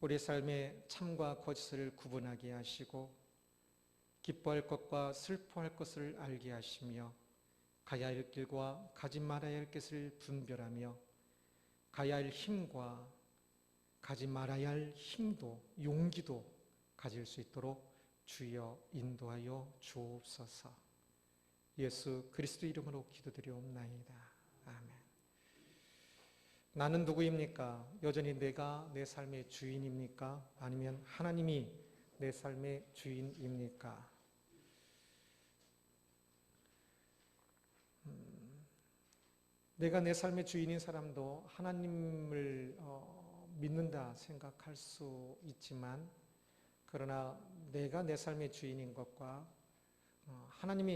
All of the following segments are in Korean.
우리 삶의 참과 거짓을 구분하게 하시고 기뻐할 것과 슬퍼할 것을 알게 하시며 가야 할 길과 가지 말아야 할 것을 분별하며 가야 할 힘과 가지 말아야 할 힘도 용기도 가질 수 있도록 주여 인도하여 주옵소서. 예수 그리스도 이름으로 기도드리옵나이다. 아멘. 나는 누구입니까? 여전히 내가 내 삶의 주인입니까? 아니면 하나님이 내 삶의 주인입니까? 내가 내 삶의 주인인 사람도 하나님을 믿는다 생각할 수 있지만, 그러나 내가 내 삶의 주인인 것과 하나님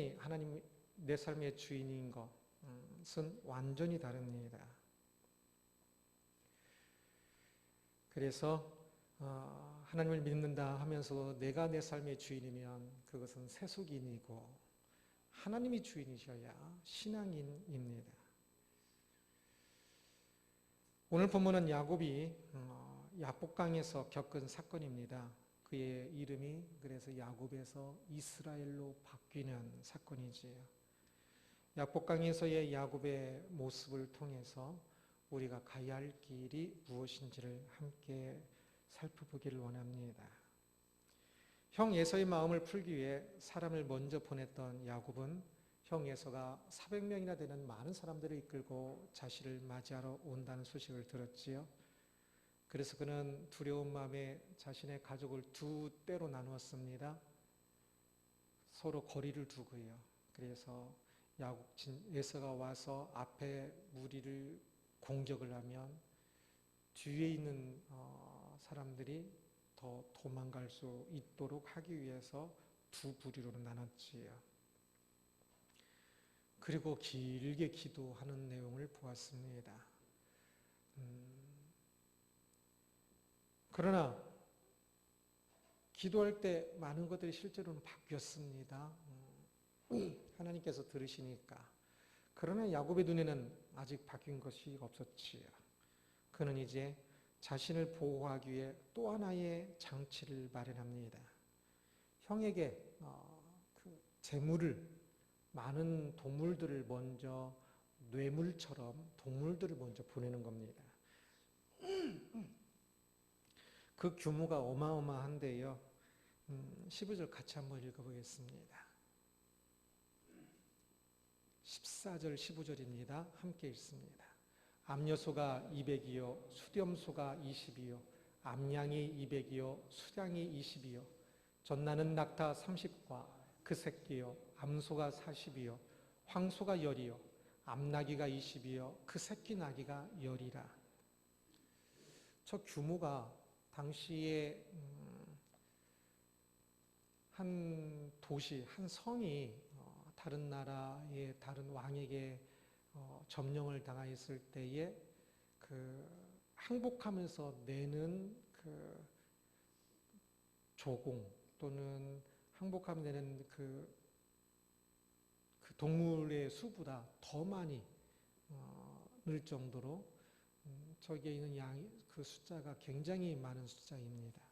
내 삶의 주인인 것은 완전히 다릅니다. 그래서 하나님을 믿는다 하면서도 내가 내 삶의 주인이면 그것은 세속인이고 하나님이 주인이셔야 신앙인입니다. 오늘 본문은 야곱이 야복강에서 겪은 사건입니다. 그의 이름이 그래서 야곱에서 이스라엘로 바뀌는 사건이지요. 야복강에서의 야곱의 모습을 통해서 우리가 가야 할 길이 무엇인지를 함께 살펴보기를 원합니다. 형 에서의 마음을 풀기 위해 사람을 먼저 보냈던 야곱은 형 에서가 400명이나 되는 많은 사람들을 이끌고 자신을 맞이하러 온다는 소식을 들었지요. 그래서 그는 두려운 마음에 자신의 가족을 두 때로 나누었습니다. 서로 거리를 두고요. 그래서 에서가 와서 앞에 무리를 공격을 하면 뒤에 있는 사람들이 더 도망갈 수 있도록 하기 위해서 두 부류로 나눴지요. 그리고 길게 기도하는 내용을 보았습니다. 그러나 기도할 때 많은 것들이 실제로는 바뀌었습니다. 하나님께서 들으시니까. 그러나 야곱의 눈에는 아직 바뀐 것이 없었지요. 그는 이제 자신을 보호하기 위해 또 하나의 장치를 마련합니다. 형에게 재물을, 많은 동물들을 먼저, 뇌물처럼 동물들을 먼저 보내는 겁니다. 그 규모가 어마어마한데요. 15절 같이 한번 읽어보겠습니다. 14절 15절입니다. 함께 읽습니다. 암여소가 200이요 수렴소가 20이요 암양이 200이요 수량이 20이요 전나는 낙타 30과 그 새끼요 암소가 40이요 황소가 10이요 암나귀가 20이요 그 새끼 나귀가 10이라. 저 규모가 당시에 한 도시, 한 성이 다른 나라의 다른 왕에게 점령을 당하였을 때에 항복하면서 내는 조공 또는 항복하면 내는 그 동물의 수보다 더 많이 늘 정도로 저기에 있는 그 숫자가 굉장히 많은 숫자입니다.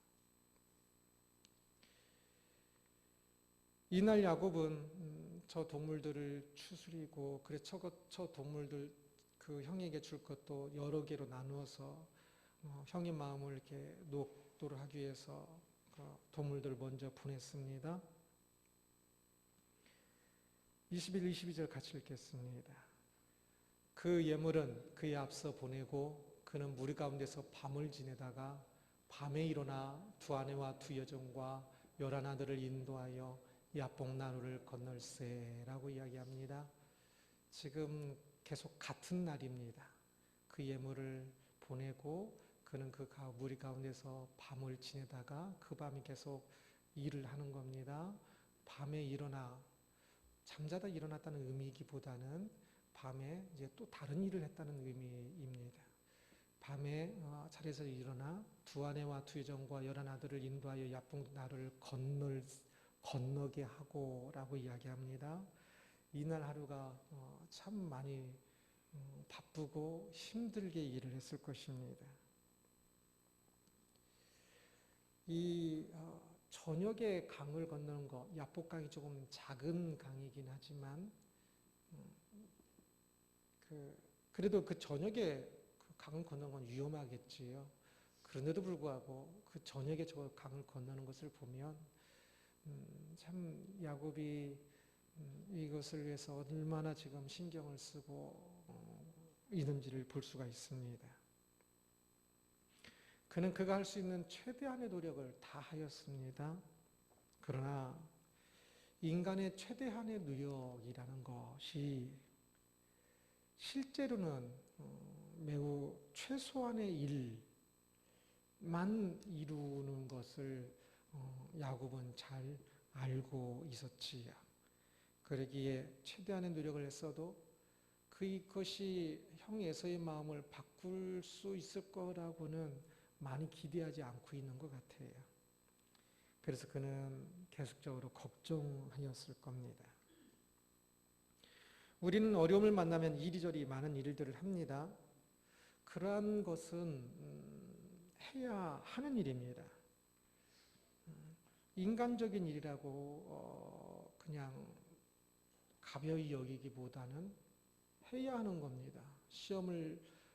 이날 야곱은 저 동물들을 추스리고 그래서 저 동물들 그 형에게 줄 것도 여러 개로 나누어서 형의 마음을 이렇게 녹도록 하기 위해서 그 동물들을 먼저 보냈습니다. 21, 22절 같이 읽겠습니다. 그 예물은 그에 앞서 보내고 그는 무리 가운데서 밤을 지내다가 밤에 일어나 두 아내와 두 여종과 11아들을 인도하여 야복나루를 건널세라고 이야기합니다. 지금 계속 같은 날입니다. 그 예물을 보내고 그는 그 무리 가운데서 밤을 지내다가 그 밤이 계속 일을 하는 겁니다. 밤에 일어나 잠자다 일어났다는 의미이기보다는 밤에 이제 또 다른 일을 했다는 의미입니다. 밤에 자리에서 일어나 두 아내와 두 여종과 11아들을 인도하여 야복나루를 건너게 하고라고 이야기합니다. 이날 하루가 참 많이 바쁘고 힘들게 일을 했을 것입니다. 이 저녁에 강을 건너는 거, 야복강이 조금 작은 강이긴 하지만 그래도 그 저녁에 그 강을 건너는 건 위험하겠지요. 그런데도 불구하고 그 저녁에 저 강을 건너는 것을 보면 참 야곱이 이것을 위해서 얼마나 지금 신경을 쓰고 있는지를 볼 수가 있습니다. 그는 그가 할 수 있는 최대한의 노력을 다 하였습니다. 그러나 인간의 최대한의 노력이라는 것이 실제로는 매우 최소한의 일만 이루는 것을 야곱은 잘 알고 있었지요. 그러기에 최대한의 노력을 했어도 그것이 형 에서의 마음을 바꿀 수 있을 거라고는 많이 기대하지 않고 있는 것 같아요. 그래서 그는 계속적으로 걱정하였을 겁니다. 우리는 어려움을 만나면 이리저리 많은 일들을 합니다. 그러한 것은 해야 하는 일입니다. 인간적인 일이라고 그냥 가벼이 여기기보다는 해야 하는 겁니다.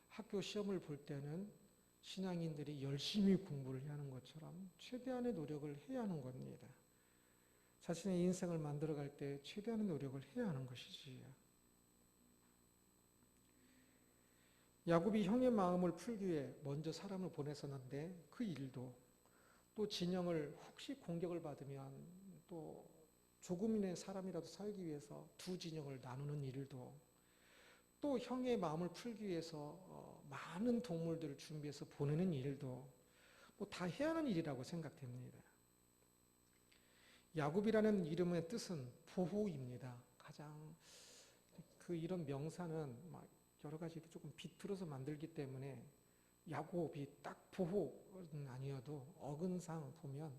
학교 시험을 볼 때는 신앙인들이 열심히 공부를 해야 하는 것처럼 최대한의 노력을 해야 하는 겁니다. 자신의 인생을 만들어갈 때 최대한의 노력을 해야 하는 것이지요. 야곱이 형의 마음을 풀기 위해 먼저 사람을 보냈었는데 그 일도 또 진영을 혹시 공격을 받으면 또 조금이나마 사람이라도 살기 위해서 두 진영을 나누는 일도 또 형의 마음을 풀기 위해서 많은 동물들을 준비해서 보내는 일도 뭐 다 해야 하는 일이라고 생각됩니다. 야곱이라는 이름의 뜻은 보호입니다. 가장 이런 명사는 막 여러 가지 조금 비틀어서 만들기 때문에 야곱이 딱 보호는 아니어도 어근상 보면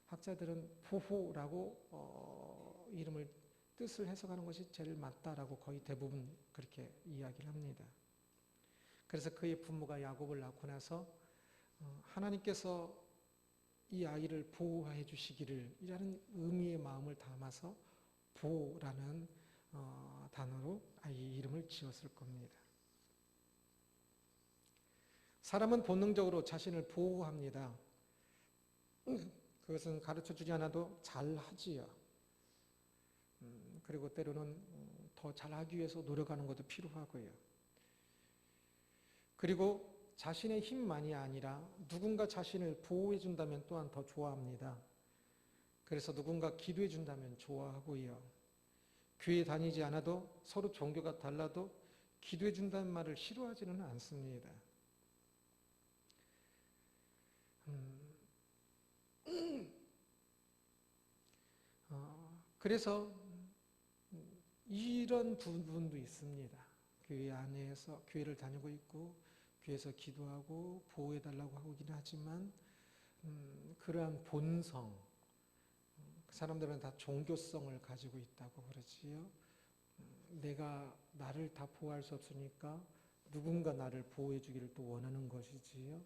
학자들은 보호라고 이름을 뜻을 해석하는 것이 제일 맞다라고 거의 대부분 그렇게 이야기를 합니다. 그래서 그의 부모가 야곱을 낳고 나서 하나님께서 이 아이를 보호해 주시기를 이라는 의미의 마음을 담아서 보라는 단어로 아이 이름을 지었을 겁니다. 사람은 본능적으로 자신을 보호합니다. 그것은 가르쳐주지 않아도 잘하지요. 그리고 때로는 더 잘하기 위해서 노력하는 것도 필요하고요. 그리고 자신의 힘만이 아니라 누군가 자신을 보호해 준다면 또한 더 좋아합니다. 그래서 누군가 기도해 준다면 좋아하고요. 교회 다니지 않아도 서로 종교가 달라도 기도해 준다는 말을 싫어하지는 않습니다. 그래서 이런 부분도 있습니다. 교회 안에서 교회를 다니고 있고 교회에서 기도하고 보호해달라고 하긴 하지만 그러한 본성, 그 사람들은 다 종교성을 가지고 있다고 그러지요. 내가 나를 다 보호할 수 없으니까 누군가 나를 보호해 주기를 또 원하는 것이지요.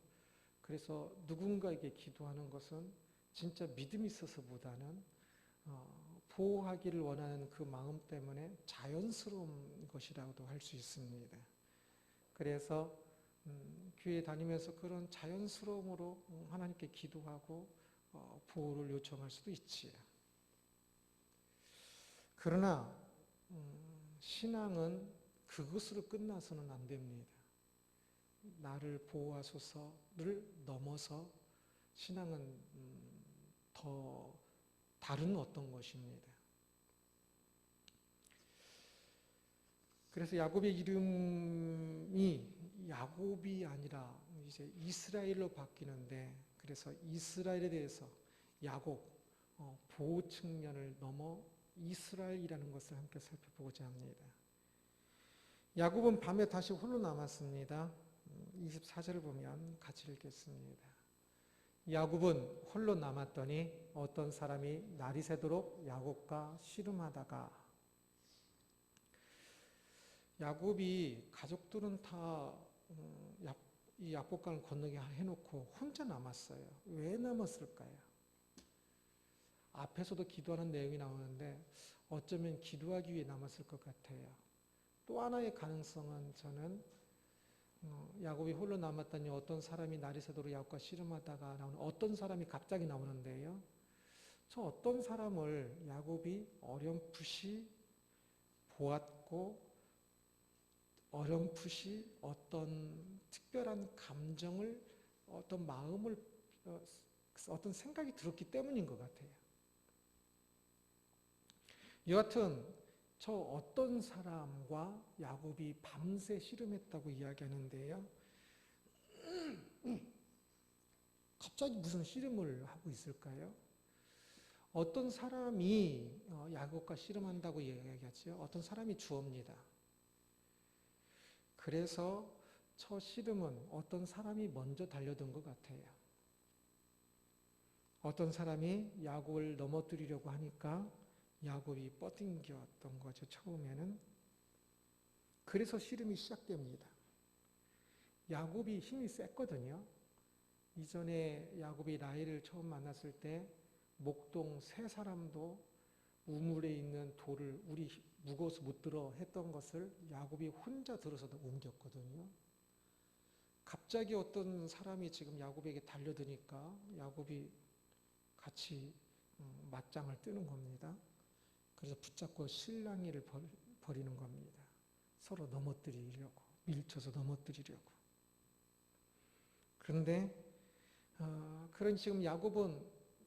그래서 누군가에게 기도하는 것은 진짜 믿음이 있어서보다는 보호하기를 원하는 그 마음 때문에 자연스러운 것이라고도 할 수 있습니다. 그래서 교회 다니면서 그런 자연스러움으로 하나님께 기도하고 보호를 요청할 수도 있지요. 그러나 신앙은 그것으로 끝나서는 안 됩니다. 나를 보호하소서를 넘어서 신앙은 더 다른 어떤 것입니다. 그래서 야곱의 이름이 야곱이 아니라 이제 이스라엘로 바뀌는데, 그래서 이스라엘에 대해서 야곱, 보호 측면을 넘어 이스라엘이라는 것을 함께 살펴보고자 합니다. 야곱은 밤에 다시 홀로 남았습니다. 24절을 보면 같이 읽겠습니다. 야곱은 홀로 남았더니 어떤 사람이 날이 새도록 야곱과 씨름하다가, 야곱이 가족들은 다 이 약복강을 건너게 해놓고 혼자 남았어요. 왜 남았을까요? 앞에서도 기도하는 내용이 나오는데 어쩌면 기도하기 위해 남았을 것 같아요. 또 하나의 가능성은 저는 야곱이 홀로 남았다니 어떤 사람이 날이 새도록 야곱과 씨름하다가 나오는 어떤 사람이 갑자기 나오는데요. 저 어떤 사람을 야곱이 어렴풋이 보았고 어렴풋이 어떤 특별한 감정을 어떤 마음을 어떤 생각이 들었기 때문인 것 같아요. 여하튼 저 어떤 사람과 야곱이 밤새 씨름했다고 이야기하는데요. 갑자기 무슨 씨름을 하고 있을까요? 어떤 사람이 야곱과 씨름한다고 이야기하죠. 어떤 사람이 주어입니다. 그래서 저 씨름은 어떤 사람이 먼저 달려든 것 같아요. 어떤 사람이 야곱을 넘어뜨리려고 하니까 야곱이 뻗팅겼던 거죠. 처음에는. 그래서 씨름이 시작됩니다. 야곱이 힘이 셌거든요. 이전에 야곱이 라헬을 처음 만났을 때 목동 세 사람도 우물에 있는 돌을 우리 무거워서 못 들어 했던 것을 야곱이 혼자 들어서 옮겼거든요. 갑자기 어떤 사람이 지금 야곱에게 달려드니까 야곱이 같이 맞짱을 뜨는 겁니다. 그래서 붙잡고 실랑이를 벌이는 겁니다. 서로 넘어뜨리려고, 밀쳐서 넘어뜨리려고. 그런데 그런 지금 야곱은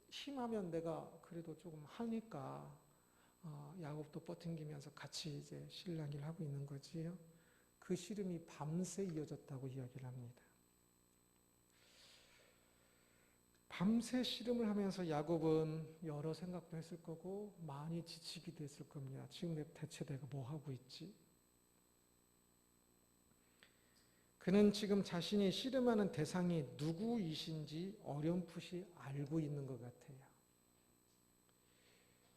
힘하면 내가 그래도 조금 하니까 야곱도 뻗팅기면서 같이 이제 실랑이를 하고 있는 거지요. 그 씨름이 밤새 이어졌다고 이야기를 합니다. 밤새 씨름을 하면서 야곱은 여러 생각도 했을 거고 많이 지치기도 했을 겁니다. 지금 대체 내가 뭐 하고 있지? 그는 지금 자신이 씨름하는 대상이 누구이신지 어렴풋이 알고 있는 것 같아요.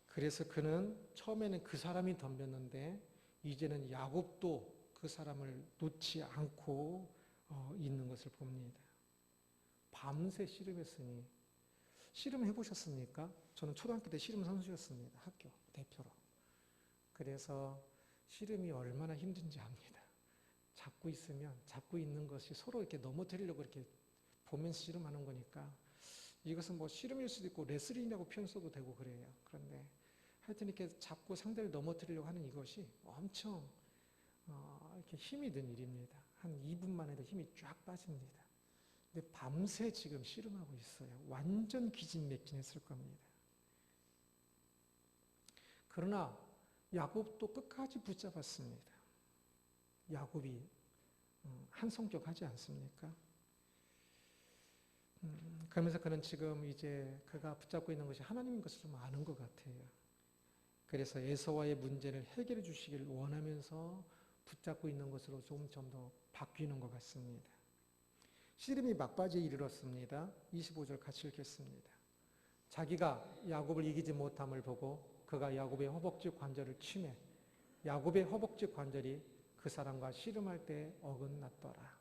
그래서 그는 처음에는 그 사람이 덤볐는데 이제는 야곱도 그 사람을 놓지 않고 있는 것을 봅니다. 밤새 씨름했으니 씨름 해보셨습니까? 저는 초등학교 때 씨름 선수였습니다. 학교 대표로. 그래서 씨름이 얼마나 힘든지 압니다. 잡고 있으면 잡고 있는 것이 서로 이렇게 넘어뜨리려고 이렇게 보면서 씨름하는 거니까 이것은 뭐 씨름일 수도 있고 레슬링이라고 표현 써도 되고 그래요. 그런데 하여튼 이렇게 잡고 상대를 넘어뜨리려고 하는 이것이 엄청 이렇게 힘이 든 일입니다. 한 2분만 해도 힘이 쫙 빠집니다. 근데 밤새 지금 씨름하고 있어요. 완전 기진맥진했을 겁니다. 그러나 야곱도 끝까지 붙잡았습니다. 야곱이 한성격하지 않습니까? 그러면서 그는 지금 이제 그가 붙잡고 있는 것이 하나님인 것을 좀 아는 것 같아요. 그래서 에서와의 문제를 해결해 주시기를 원하면서 붙잡고 있는 것으로 좀 더 바뀌는 것 같습니다. 씨름이 막바지에 이르렀습니다. 25절 같이 읽겠습니다. 자기가 야곱을 이기지 못함을 보고 그가 야곱의 허벅지 관절을 치매 야곱의 허벅지 관절이 그 사람과 씨름할 때 어긋났더라.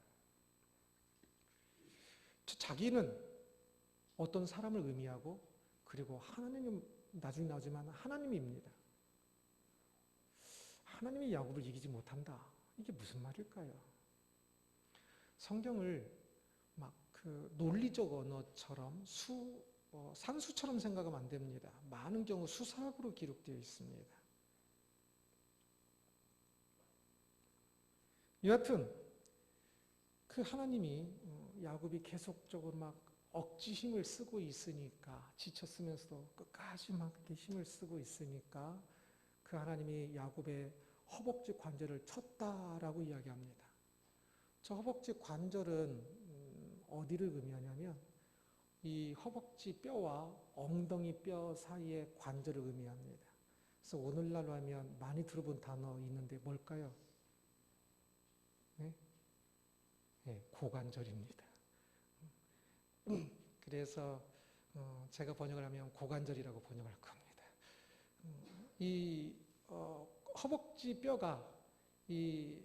자기는 어떤 사람을 의미하고 그리고 하나님은 나중에 나오지만 하나님입니다. 하나님이 야곱을 이기지 못한다. 이게 무슨 말일까요? 성경을 막 그 논리적 언어처럼 산수처럼 생각하면 안 됩니다. 많은 경우 수사학으로 기록되어 있습니다. 여하튼 그 하나님이 야곱이 계속적으로 막 억지 힘을 쓰고 있으니까 지쳤으면서도 끝까지 막 이렇게 힘을 쓰고 있으니까 그 하나님이 야곱의 허벅지 관절을 쳤다라고 이야기합니다. 저 허벅지 관절은 어디를 의미하냐면 이 허벅지 뼈와 엉덩이 뼈 사이의 관절을 의미합니다. 그래서 오늘날로 하면 많이 들어본 단어 있는데 뭘까요? 네? 네, 고관절입니다. 그래서 제가 번역을 하면 고관절이라고 번역할 겁니다. 이 허벅지 뼈가 이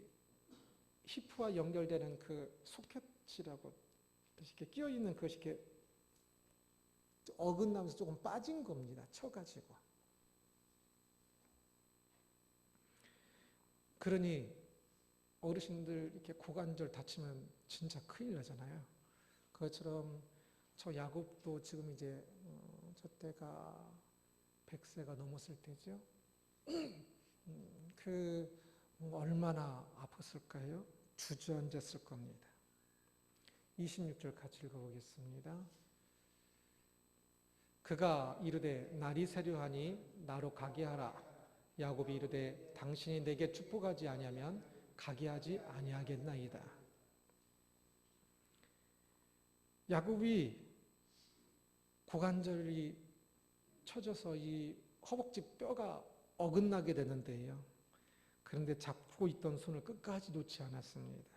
히프와 연결되는 그 소켓 치라고 이렇게 끼어 있는 것이 이렇게 어긋나면서 조금 빠진 겁니다. 쳐가지고. 그러니 어르신들 이렇게 고관절 다치면 진짜 큰일 나잖아요. 그것처럼 저 야곱도 지금 이제 저 때가 100세가 넘었을 때죠. 얼마나 아팠을까요? 주저앉았을 겁니다. 26절 같이 읽어보겠습니다. 그가 이르되 날이 새려하니 나로 가게 하라. 야곱이 이르되 당신이 내게 축복하지 아니하면 가게 하지 아니하겠나이다. 야곱이 고관절이 쳐져서 이 허벅지 뼈가 어긋나게 되는데요. 그런데 잡고 있던 손을 끝까지 놓지 않았습니다.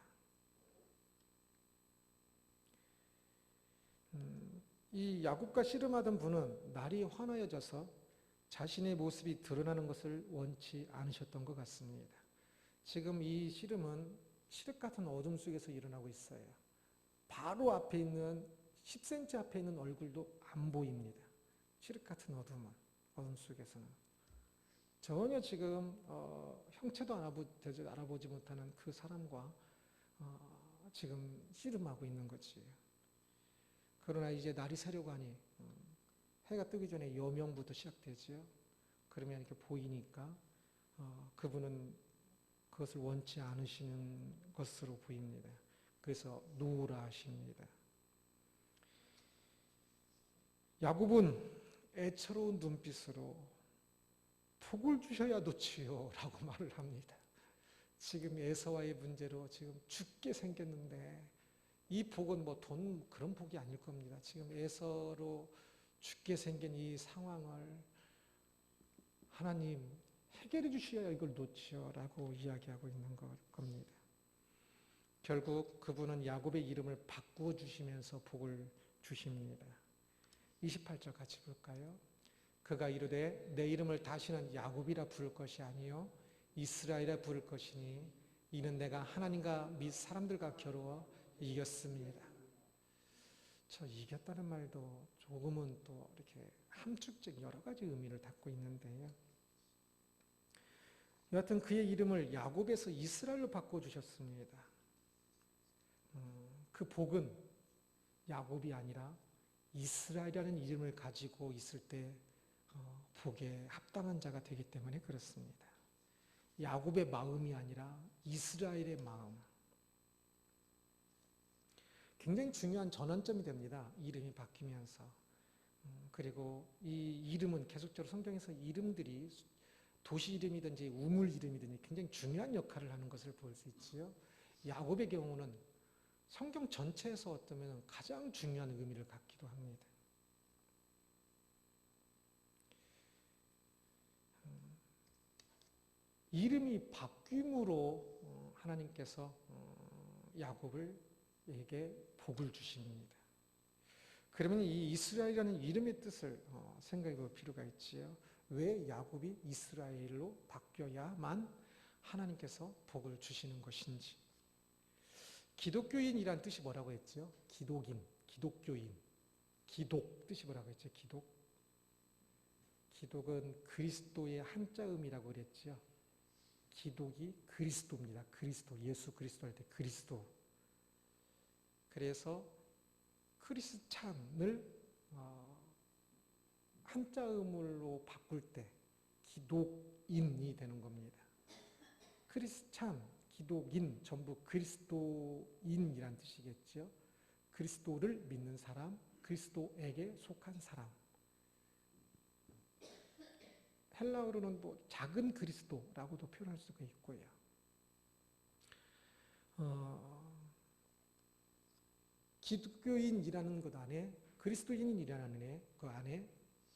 이 야곱과 씨름하던 분은 날이 환하여져서 자신의 모습이 드러나는 것을 원치 않으셨던 것 같습니다. 지금 이 씨름은 칠흑 같은 어둠 속에서 일어나고 있어요. 바로 앞에 있는 10cm 앞에 있는 얼굴도 안 보입니다. 칠흑 같은 어둠 속에서는 전혀 지금 형체도 알아보지 못하는 그 사람과 지금 씨름하고 있는 거지. 그러나 이제 날이 새려고 하니 해가 뜨기 전에 여명부터 시작되죠. 그러면 이렇게 보이니까 그분은 그것을 원치 않으시는 것으로 보입니다. 그래서 놓으라 하십니다. 야곱은 애처로운 눈빛으로 복을 주셔야 놓지요 라고 말을 합니다. 지금 에서와의 문제로 지금 죽게 생겼는데 이 복은 뭐 돈 그런 복이 아닐 겁니다. 지금 에서로 죽게 생긴 이 상황을 하나님 해결해 주셔야 이걸 놓지요 라고 이야기하고 있는 겁니다. 결국 그분은 야곱의 이름을 바꾸어 주시면서 복을 주십니다. 28절 같이 볼까요? 그가 이르되 내 이름을 다시는 야곱이라 부를 것이 아니요 이스라엘이라 부를 것이니 이는 내가 하나님과 및 사람들과 겨루어 이겼습니다. 저 이겼다는 말도 조금은 또 이렇게 함축적 여러 가지 의미를 담고 있는데요. 여하튼 그의 이름을 야곱에서 이스라엘로 바꿔주셨습니다. 그 복은 야곱이 아니라 이스라엘이라는 이름을 가지고 있을 때 복에 합당한 자가 되기 때문에 그렇습니다. 야곱의 마음이 아니라 이스라엘의 마음. 굉장히 중요한 전환점이 됩니다. 이름이 바뀌면서. 그리고 이 이름은 계속적으로 성경에서 이름들이 도시 이름이든지 우물 이름이든지 굉장히 중요한 역할을 하는 것을 볼 수 있지요. 야곱의 경우는 성경 전체에서 어쩌면 가장 중요한 의미를 갖기도 합니다. 이름이 바뀜으로 하나님께서 야곱에게 복을 주십니다. 그러면 이 이스라엘이라는 이름의 뜻을 생각해 볼 필요가 있지요. 왜 야곱이 이스라엘로 바뀌어야만 하나님께서 복을 주시는 것인지. 기독교인이란 뜻이 뭐라고 했죠? 기독교인. 기독 뜻이 뭐라고 했죠? 기독은 그리스도의 한자음이라고 그랬죠. 기독이 그리스도입니다. 그리스도, 예수 그리스도 할 때 그리스도. 그래서 크리스찬을 한자음으로 바꿀 때 기독인이 되는 겁니다. 크리스찬, 기독인 전부 그리스도인이란 뜻이겠죠. 그리스도를 믿는 사람, 그리스도에게 속한 사람. 헬라어로는 뭐 작은 그리스도라고도 표현할 수가 있고요. 기독교인이라는 것 안에, 그리스도인이라는 그 안에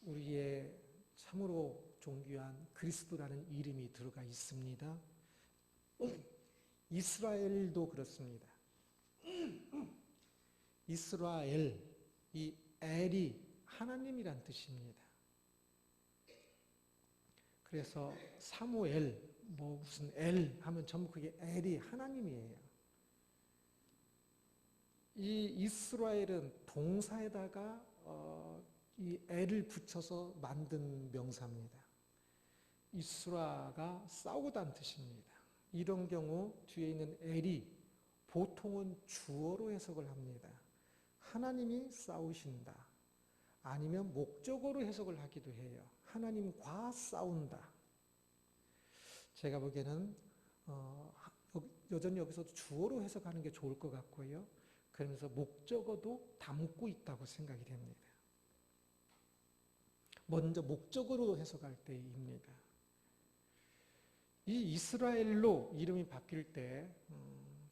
우리의 참으로 존귀한 그리스도라는 이름이 들어가 있습니다. 이스라엘도 그렇습니다. 이스라엘, 이 엘이 하나님이란 뜻입니다. 그래서 사무엘, 뭐 무슨 엘 하면 전부 그게 엘이 하나님이에요. 이 이스라엘은 동사에다가 이 엘을 붙여서 만든 명사입니다. 이스라가 싸우다는 뜻입니다. 이런 경우 뒤에 있는 엘이 보통은 주어로 해석을 합니다. 하나님이 싸우신다. 아니면 목적어로 해석을 하기도 해요. 하나님과 싸운다. 제가 보기에는 여전히 여기서 주어로 해석하는 게 좋을 것 같고요. 그러면서 목적어도 담고 있다고 생각이 됩니다. 먼저 목적어로 해석할 때입니다. 이 이스라엘로 이름이 바뀔 때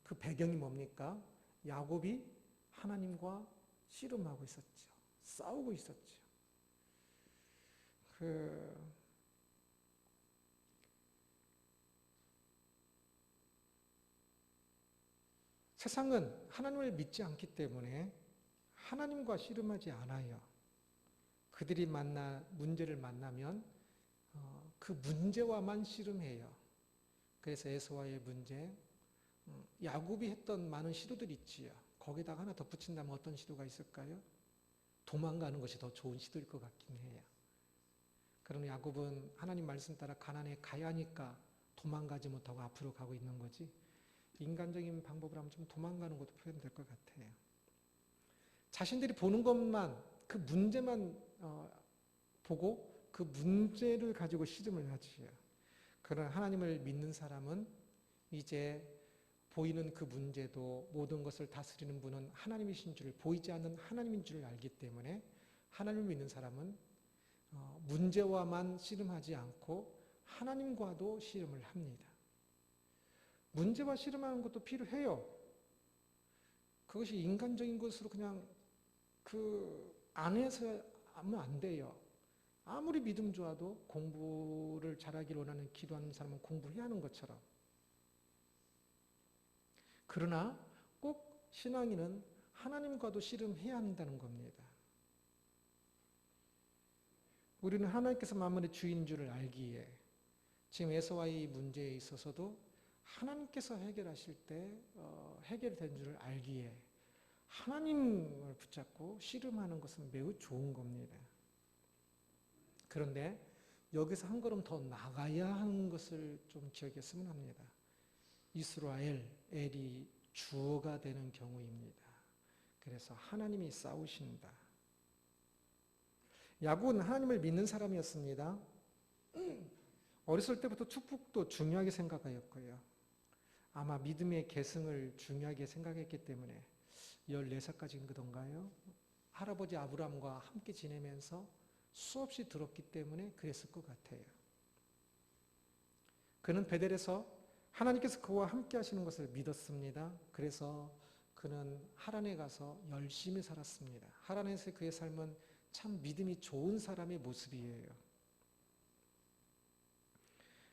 그 배경이 뭡니까? 야곱이 하나님과 씨름하고 있었죠. 싸우고 있었죠. 세상은 하나님을 믿지 않기 때문에 하나님과 씨름하지 않아요. 그들이 문제를 만나면 그 문제와만 씨름해요. 그래서 에서와의 문제, 야곱이 했던 많은 시도들이 있지요. 거기다가 하나 덧붙인다면 어떤 시도가 있을까요? 도망가는 것이 더 좋은 시도일 것 같긴 해요. 그러나 야곱은 하나님 말씀 따라 가나안에 가야 하니까 도망가지 못하고 앞으로 가고 있는 거지, 인간적인 방법으로 하면 좀 도망가는 것도 표현될 것 같아요. 자신들이 보는 것만, 그 문제만 보고 그 문제를 가지고 씨름을 하지요. 그러나 하나님을 믿는 사람은 이제 보이는 그 문제도 모든 것을 다스리는 분은 하나님이신 줄, 보이지 않는 하나님인 줄 알기 때문에 하나님을 믿는 사람은 문제와만 씨름하지 않고 하나님과도 씨름을 합니다. 문제와 씨름하는 것도 필요해요. 그것이 인간적인 것으로 그냥 그 안에서 하면 안 돼요. 아무리 믿음 좋아도 공부를 잘하기를 원하는 기도하는 사람은 공부해야 하는 것처럼. 그러나 꼭 신앙인은 하나님과도 씨름해야 한다는 겁니다. 우리는 하나님께서 만물의 주인 줄을 알기에 지금 에서와의 문제에 있어서도 하나님께서 해결하실 때 해결된 줄을 알기에 하나님을 붙잡고 씨름하는 것은 매우 좋은 겁니다. 그런데 여기서 한 걸음 더 나가야 하는 것을 좀 기억했으면 합니다. 이스라엘, 엘이 주어가 되는 경우입니다. 그래서 하나님이 싸우신다. 야곱은 하나님을 믿는 사람이었습니다. 어렸을 때부터 축복도 중요하게 생각하였고요. 아마 믿음의 계승을 중요하게 생각했기 때문에 14살까지인 그던가요? 할아버지 아브라함과 함께 지내면서 수없이 들었기 때문에 그랬을 것 같아요. 그는 베델에서 하나님께서 그와 함께 하시는 것을 믿었습니다. 그래서 그는 하란에 가서 열심히 살았습니다. 하란에서의 그의 삶은 참 믿음이 좋은 사람의 모습이에요.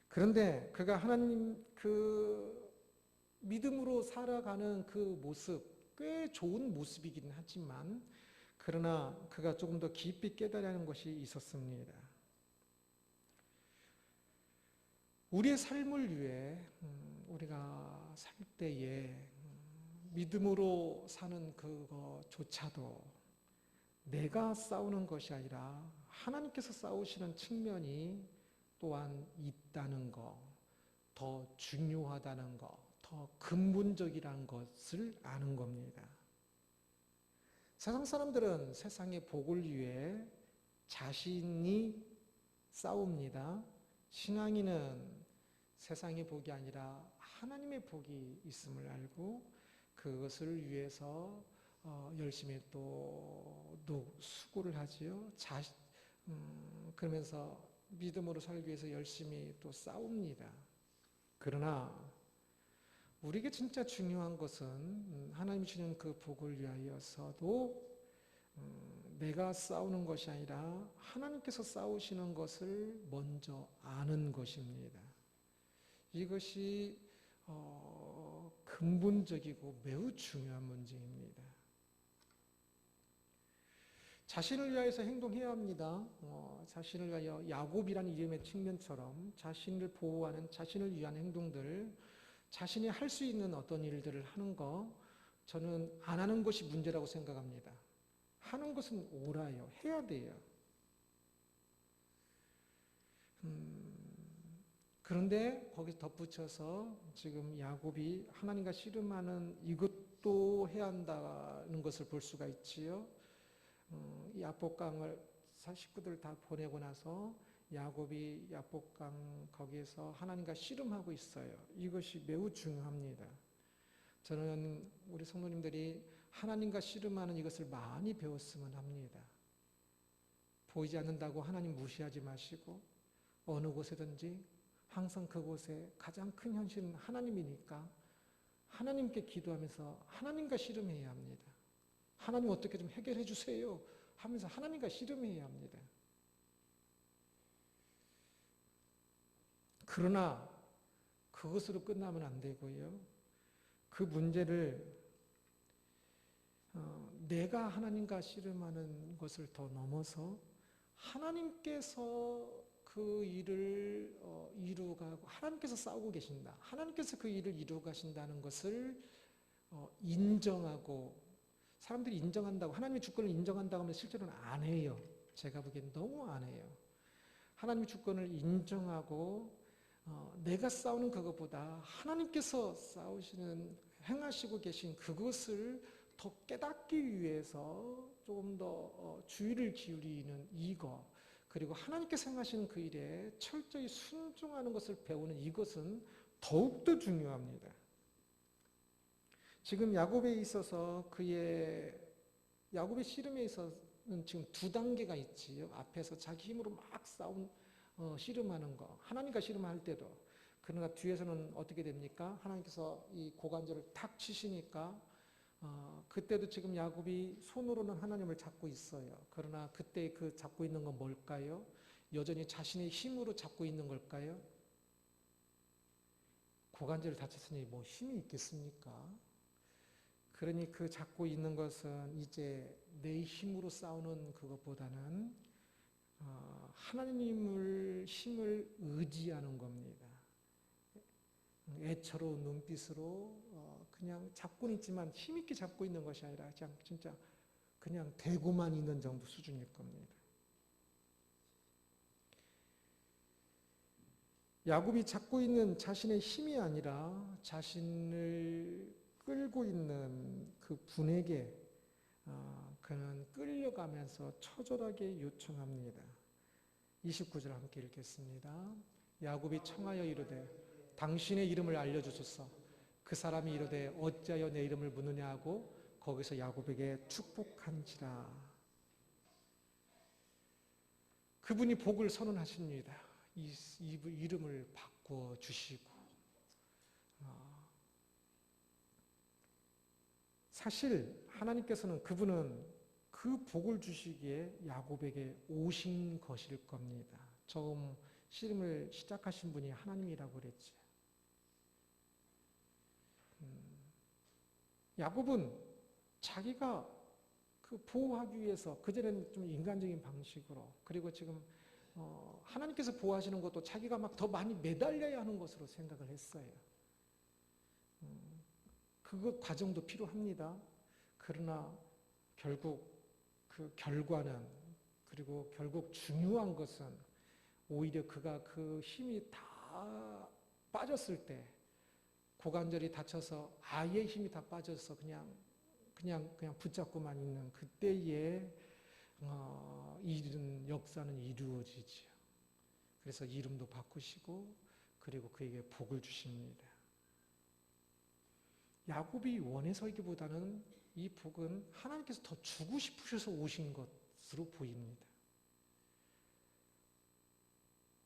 그런데 그가 하나님 믿음으로 살아가는 그 모습, 꽤 좋은 모습이긴 하지만 그러나 그가 조금 더 깊이 깨달아야 하는 것이 있었습니다. 우리의 삶을 위해 우리가 살 때에 믿음으로 사는 그거조차도 내가 싸우는 것이 아니라 하나님께서 싸우시는 측면이 또한 있다는 것, 더 중요하다는 것, 더 근본적이라는 것을 아는 겁니다. 세상 사람들은 세상의 복을 위해 자신이 싸웁니다. 신앙인은 세상의 복이 아니라 하나님의 복이 있음을 알고 그것을 위해서 열심히 또 수고를 하지요. 그러면서 믿음으로 살기 위해서 열심히 또 싸웁니다. 그러나 우리에게 진짜 중요한 것은 하나님이 주는 그 복을 위하여서도 내가 싸우는 것이 아니라 하나님께서 싸우시는 것을 먼저 아는 것입니다. 이것이 근본적이고 매우 중요한 문제입니다. 자신을 위하여서 행동해야 합니다. 자신을 위하여 야곱이라는 이름의 측면처럼 자신을 보호하는 자신을 위한 행동들, 자신이 할 수 있는 어떤 일들을 하는 것, 저는 안 하는 것이 문제라고 생각합니다. 하는 것은 옳아요. 해야 돼요. 그런데 거기서 덧붙여서 지금 야곱이 하나님과 씨름하는 이것도 해야 한다는 것을 볼 수가 있지요. 이 야복강을 식구들 다 보내고 나서 야곱이 야복강 거기에서 하나님과 씨름하고 있어요. 이것이 매우 중요합니다. 저는 우리 성도님들이 하나님과 씨름하는 이것을 많이 배웠으면 합니다. 보이지 않는다고 하나님 무시하지 마시고 어느 곳에든지 항상 그곳에 가장 큰 현실은 하나님이니까 하나님께 기도하면서 하나님과 씨름해야 합니다. 하나님 어떻게 좀 해결해 주세요 하면서 하나님과 씨름해야 합니다. 그러나 그것으로 끝나면 안 되고요. 그 문제를 내가 하나님과 씨름하는 것을 더 넘어서 하나님께서 그 일을 이루어가고 하나님께서 싸우고 계신다. 하나님께서 그 일을 이루어 가신다는 것을 인정하고 사람들이 인정한다고 하나님의 주권을 인정한다고 하면 실제로는 안 해요. 제가 보기엔 너무 안 해요. 하나님의 주권을 인정하고 내가 싸우는 그것보다 하나님께서 싸우시는 행하시고 계신 그것을 더 깨닫기 위해서 조금 더 주의를 기울이는 이거 그리고 하나님께서 행하시는 그 일에 철저히 순종하는 것을 배우는 이것은 더욱더 중요합니다. 지금 야곱에 있어서 야곱의 씨름에 있어서는 지금 두 단계가 있지요. 앞에서 자기 힘으로 막 씨름하는 거, 하나님과 씨름할 때도. 그러나 뒤에서는 어떻게 됩니까? 하나님께서 이 고관절을 탁 치시니까 그때도 지금 야곱이 손으로는 하나님을 잡고 있어요. 그러나 그때 그 잡고 있는 건 뭘까요? 여전히 자신의 힘으로 잡고 있는 걸까요? 고관절을 다쳤으니 뭐 힘이 있겠습니까? 그러니 그 잡고 있는 것은 이제 내 힘으로 싸우는 그것보다는 하나님을 힘을 의지하는 겁니다. 애처로운 눈빛으로 그냥 잡고는 있지만 힘있게 잡고 있는 것이 아니라 진짜 그냥 대고만 있는 정도 수준일 겁니다. 야곱이 잡고 있는 자신의 힘이 아니라 자신을 끌고 있는 그 분에게 그는 끌려가면서 처절하게 요청합니다. 29절 함께 읽겠습니다. 야곱이 청하여 이르되 당신의 이름을 알려주소서. 그 사람이 이르되 어찌하여 내 이름을 묻느냐 하고 거기서 야곱에게 축복한지라. 그분이 복을 선언하십니다. 이 이름을 바꿔 주시고 사실 하나님께서는 그분은 그 복을 주시기에 야곱에게 오신 것일 겁니다. 처음 씨름을 시작하신 분이 하나님이라고 그랬죠. 야곱은 자기가 그 보호하기 위해서 그전에는 좀 인간적인 방식으로 그리고 지금 하나님께서 보호하시는 것도 자기가 막 더 많이 매달려야 하는 것으로 생각을 했어요. 그 과정도 필요합니다. 그러나 결국 그 결과는 그리고 결국 중요한 것은 오히려 그가 그 힘이 다 빠졌을 때 고관절이 다쳐서 아예 힘이 다 빠져서 그냥 붙잡고만 있는 그때에 이런 역사는 이루어지죠. 그래서 이름도 바꾸시고 그리고 그에게 복을 주십니다. 야곱이 원해서이기보다는 이 복은 하나님께서 더 주고 싶으셔서 오신 것으로 보입니다.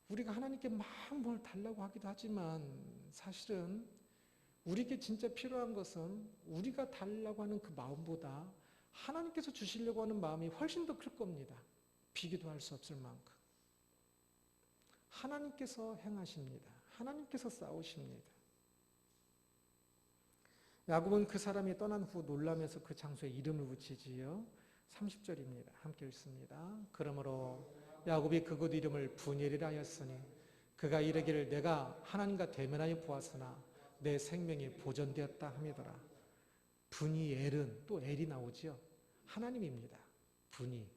우리가 하나님께 막 뭘 달라고 하기도 하지만 사실은 우리에게 진짜 필요한 것은 우리가 달라고 하는 그 마음보다 하나님께서 주시려고 하는 마음이 훨씬 더 클 겁니다. 비교도 할 수 없을 만큼. 하나님께서 행하십니다. 하나님께서 싸우십니다. 야곱은 그 사람이 떠난 후 놀라면서 그 장소에 이름을 붙이지요. 30절입니다. 함께 읽습니다. 그러므로 야곱이 그곳 이름을 분엘이라 하였으니 그가 이르기를 내가 하나님과 대면하여 보았으나 내 생명이 보존되었다 함이더라. 분이 엘은 또 엘이 나오죠. 하나님입니다. 분이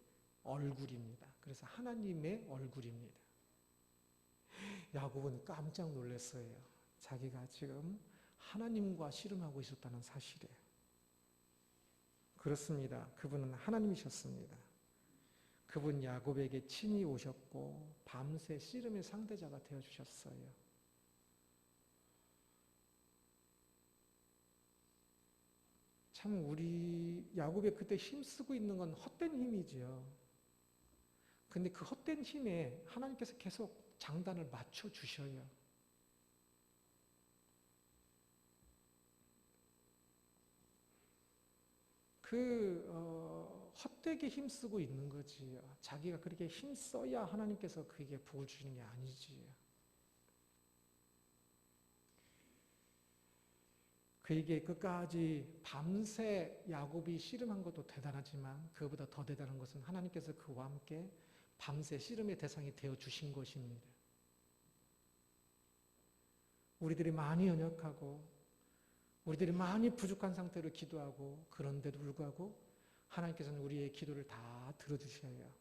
얼굴입니다. 그래서 하나님의 얼굴입니다. 야곱은 깜짝 놀랐어요. 자기가 지금 하나님과 씨름하고 있었다는 사실에. 그렇습니다. 그분은 하나님이셨습니다. 그분 야곱에게 친히 오셨고 밤새 씨름의 상대자가 되어주셨어요. 참 우리 야곱이 그때 힘쓰고 있는 건 헛된 힘이지요. 근데 그 헛된 힘에 하나님께서 계속 장단을 맞춰주셔요. 헛되게 힘쓰고 있는 거지요. 자기가 그렇게 힘써야 하나님께서 그에게 복을 주시는 게 아니지요. 그에게 끝까지 밤새 야곱이 씨름한 것도 대단하지만 그보다 더 대단한 것은 하나님께서 그와 함께 밤새 씨름의 대상이 되어 주신 것입니다. 우리들이 많이 연약하고 우리들이 많이 부족한 상태로 기도하고 그런데도 불구하고 하나님께서는 우리의 기도를 다 들어주셔요.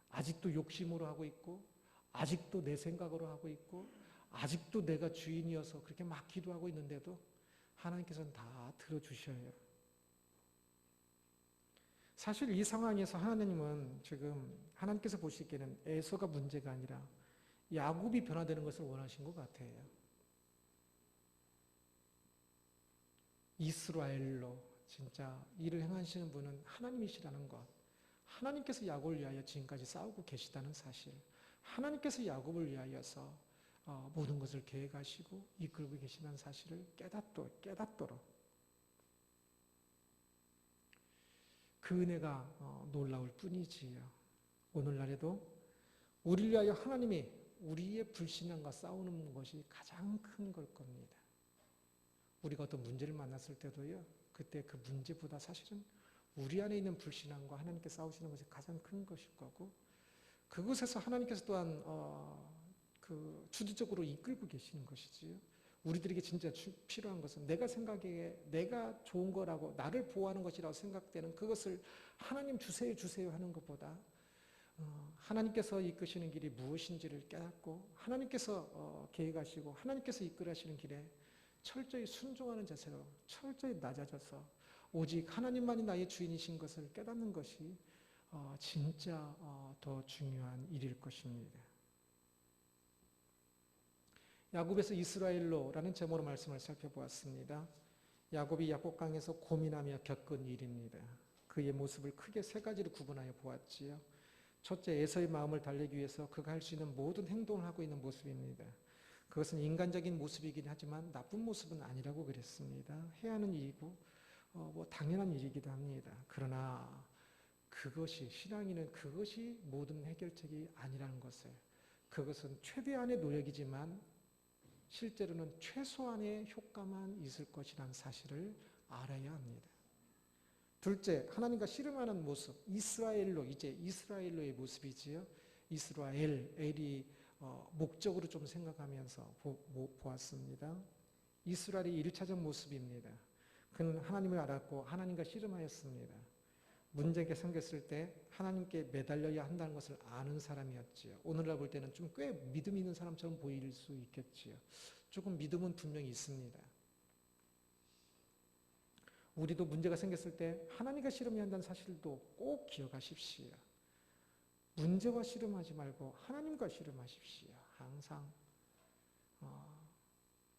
아직도 욕심으로 하고 있고 아직도 내 생각으로 하고 있고 아직도 내가 주인이어서 그렇게 막 기도하고 있는데도 하나님께서는 다 들어주셔요. 사실 이 상황에서 하나님은 지금 하나님께서 보시기에는 에서가 문제가 아니라 야곱이 변화되는 것을 원하신 것 같아요. 이스라엘로 진짜 일을 행하시는 분은 하나님이시라는 것, 하나님께서 야곱을 위하여 지금까지 싸우고 계시다는 사실, 하나님께서 야곱을 위하여서 모든 것을 계획하시고 이끌고 계시다는 사실을 깨닫도록 그 은혜가 놀라울 뿐이지요. 오늘날에도 우리를 위하여 하나님이 우리의 불신앙과 싸우는 것이 가장 큰 걸 겁니다. 우리가 어떤 문제를 만났을 때도요, 그때 그 문제보다 사실은 우리 안에 있는 불신앙과 하나님께 싸우시는 것이 가장 큰 것일 거고, 그곳에서 하나님께서 또한 주도적으로 이끌고 계시는 것이지요. 우리들에게 진짜 필요한 것은 내가 생각에 내가 좋은 거라고 나를 보호하는 것이라고 생각되는 그것을 하나님 주세요 하는 것보다 하나님께서 이끄시는 길이 무엇인지를 깨닫고 하나님께서 계획하시고 하나님께서 이끌으시는 길에 철저히 순종하는 자세로 철저히 낮아져서 오직 하나님만이 나의 주인이신 것을 깨닫는 것이 진짜 더 중요한 일일 것입니다. 야곱에서 이스라엘로라는 제목으로 말씀을 살펴보았습니다. 야곱이 야복강에서 고민하며 겪은 일입니다. 그의 모습을 크게 세 가지로 구분하여 보았지요. 첫째, 에서의 마음을 달래기 위해서 그가 할 수 있는 모든 행동을 하고 있는 모습입니다. 그것은 인간적인 모습이긴 하지만 나쁜 모습은 아니라고 그랬습니다. 해야 하는 일이고 당연한 일이기도 합니다. 그러나 그것이 신앙인은 그것이 모든 해결책이 아니라는 것을, 그것은 최대한의 노력이지만 실제로는 최소한의 효과만 있을 것이라는 사실을 알아야 합니다. 둘째, 하나님과 씨름하는 모습, 이제 이스라엘로의 모습이지요. 이스라엘, 엘이 목적으로 좀 생각하면서 보았습니다. 이스라엘의 1차적 모습입니다. 그는 하나님을 알았고 하나님과 씨름하였습니다. 문제가 생겼을 때 하나님께 매달려야 한다는 것을 아는 사람이었지요. 오늘날 볼 때는 좀 꽤 믿음 있는 사람처럼 보일 수 있겠지요. 조금 믿음은 분명히 있습니다. 우리도 문제가 생겼을 때 하나님과 씨름해야 한다는 사실도 꼭 기억하십시오. 문제와 씨름하지 말고 하나님과 씨름하십시오. 항상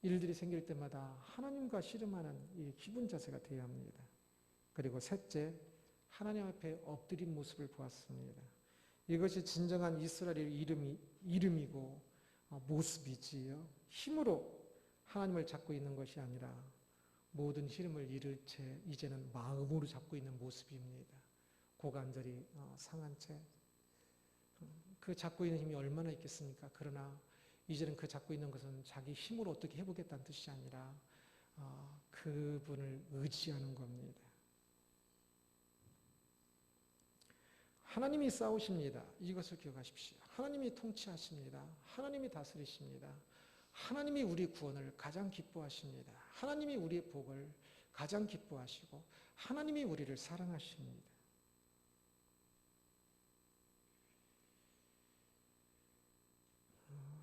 일들이 생길 때마다 하나님과 씨름하는 이 기본 자세가 되어야 합니다. 그리고 셋째, 하나님 앞에 엎드린 모습을 보았습니다. 이것이 진정한 이스라엘의 이름이고 모습이지요. 힘으로 하나님을 잡고 있는 것이 아니라 모든 힘을 잃을 채 이제는 마음으로 잡고 있는 모습입니다. 고관절이 상한 채 그 잡고 있는 힘이 얼마나 있겠습니까? 그러나 이제는 그 잡고 있는 것은 자기 힘으로 어떻게 해보겠다는 뜻이 아니라 그분을 의지하는 겁니다. 하나님이 싸우십니다. 이것을 기억하십시오. 하나님이 통치하십니다. 하나님이 다스리십니다. 하나님이 우리 구원을 가장 기뻐하십니다. 하나님이 우리의 복을 가장 기뻐하시고 하나님이 우리를 사랑하십니다.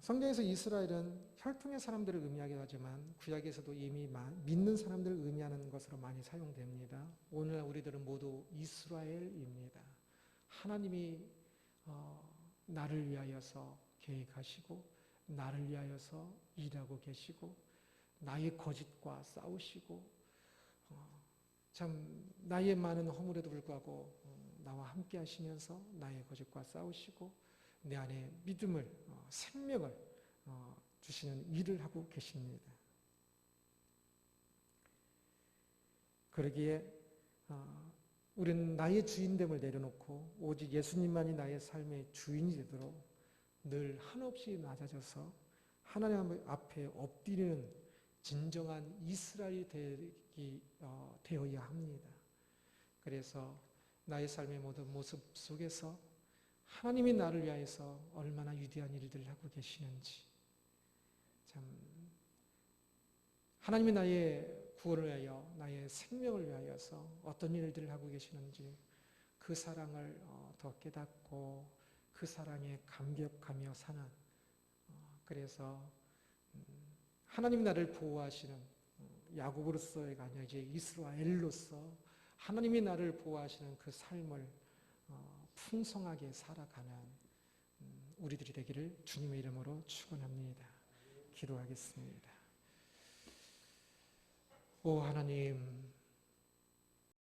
성경에서 이스라엘은 혈통의 사람들을 의미하기도 하지만 구약에서도 이미 믿는 사람들을 의미하는 것으로 많이 사용됩니다. 오늘 우리들은 모두 이스라엘입니다. 하나님이 나를 위하여서 계획하시고 나를 위하여서 일하고 계시고 나의 거짓과 싸우시고 참 나의 많은 허물에도 불구하고 나와 함께 하시면서 나의 거짓과 싸우시고 내 안에 믿음을 생명을 주시는 일을 하고 계십니다. 그러기에 우리는 나의 주인됨을 내려놓고 오직 예수님만이 나의 삶의 주인이 되도록 늘 한없이 낮아져서 하나님 앞에 엎드리는 진정한 이스라엘이 되어야 합니다. 그래서 나의 삶의 모든 모습 속에서 하나님이 나를 위하여서 얼마나 위대한 일들을 하고 계시는지, 참 하나님이 나의 구원을 위하여 나의 생명을 위하여서 어떤 일들을 하고 계시는지 그 사랑을 더 깨닫고 그 사랑에 감격하며 사는, 그래서 하나님이 나를 보호하시는 야곱으로서가 아니라 이제 이스라엘로서 하나님이 나를 보호하시는 그 삶을 풍성하게 살아가는 우리들이 되기를 주님의 이름으로 축원합니다. 기도하겠습니다. 오 하나님,